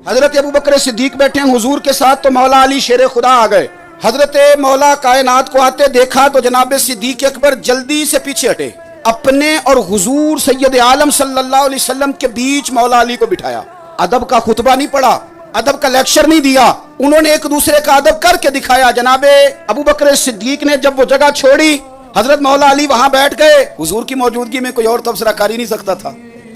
حضرت ابو بکر صدیق بیٹھے ہیں حضور کے ساتھ تو مولا علی شیر خدا آ گئے. حضرت مولا کائنات کو آتے دیکھا تو جناب صدیق اکبر جلدی سے پیچھے ہٹے. اپنے اور حضور سید عالم صلی اللہ علیہ وسلم کے بیچ مولا علی کو بٹھایا. ادب کا خطبہ نہیں پڑھا, ادب کا لیکچر نہیں دیا, انہوں نے ایک دوسرے کا ادب کر کے دکھایا. جناب ابو بکر صدیق نے جب وہ جگہ چھوڑی, حضرت مولا علی وہاں بیٹھ گئے. حضور کی موجودگی میں کوئی اور تبصرہ کر ہی نہیں سکتا تھا.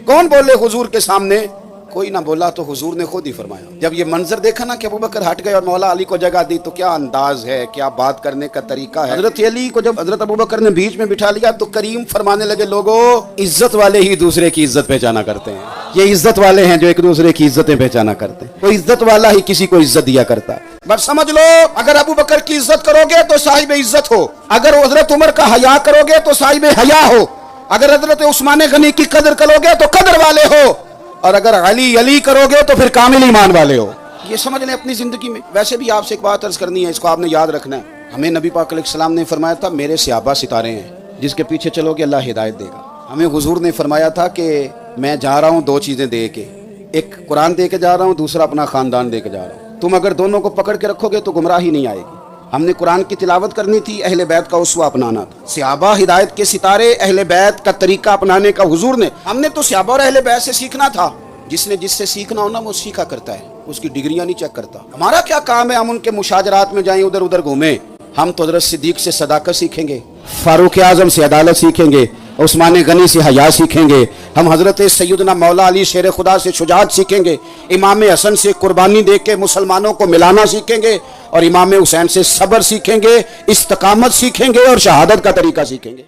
کون بولے حضور کے سامنے؟ کوئی نہ بولا تو حضور نے خود ہی فرمایا. جب یہ منظر دیکھا نا کہ ابو بکر ہٹ گئے اور مولا علی کو جگہ دی تو کیا انداز ہے, کیا بات کرنے کا طریقہ ہے. حضرت علی کو جب حضرت ابو بکر نے بیچ میں بٹھا لیا تو کریم فرمانے لگے, لوگوں عزت والے ہی دوسرے کی عزت پہچانا کرتے ہیں. یہ عزت والے ہیں جو ایک دوسرے کی عزتیں پہچانا کرتے ہیں. کوئی عزت والا ہی کسی کو عزت دیا کرتا ہے. بس سمجھ لو, اگر ابو بکر کی عزت کرو گے تو صاحب عزت ہو, اگر حضرت عمر کا حیا کرو گے تو صاحب حیا ہو, اگر حضرت عثمان غنی کی قدر کرو گے تو قدر والے ہو, اور اگر علی کرو گے تو پھر کامل ایمان والے ہو. یہ سمجھ لیں اپنی زندگی میں. ویسے بھی آپ سے ایک بات عرض کرنی ہے, اس کو آپ نے یاد رکھنا ہے. ہمیں نبی پاک علیہ السلام نے فرمایا تھا میرے صحابہ ستارے ہیں, جس کے پیچھے چلو گے اللہ ہدایت دے گا. ہمیں حضور نے فرمایا تھا کہ میں جا رہا ہوں دو چیزیں دے کے, ایک قرآن دے کے جا رہا ہوں, دوسرا اپنا خاندان دے کے جا رہا ہوں. تم اگر دونوں کو پکڑ کے رکھو گے تو گمراہی نہیں آئے گی. ہم نے قرآن کی تلاوت کرنی تھی, اہل بیت کا اسوہ اپنانا تھا. صحابہ ہدایت کے ستارے, اہل بیت کا طریقہ اپنانے کا حضور نے. ہم نے تو صحابہ اور اہل بیت سے سیکھنا تھا. جس نے جس سے سیکھنا ہونا وہ سیکھا کرتا ہے, اس کی ڈگریاں نہیں چیک کرتا. ہمارا کیا کام ہے ہم ان کے مشاجرات میں جائیں, ادھر ادھر گھومیں. ہم تو حضرت صدیق سے صداقت سیکھیں گے, فاروق اعظم سے عدالت سیکھیں گے, عثمان غنی سے حیا سیکھیں گے. ہم حضرت سیدنا مولا علی شیر خدا سے شجاعت سیکھیں گے, امام حسن سے قربانی دے کے مسلمانوں کو ملانا سیکھیں گے, اور امام حسین سے صبر سیکھیں گے, استقامت سیکھیں گے, اور شہادت کا طریقہ سیکھیں گے.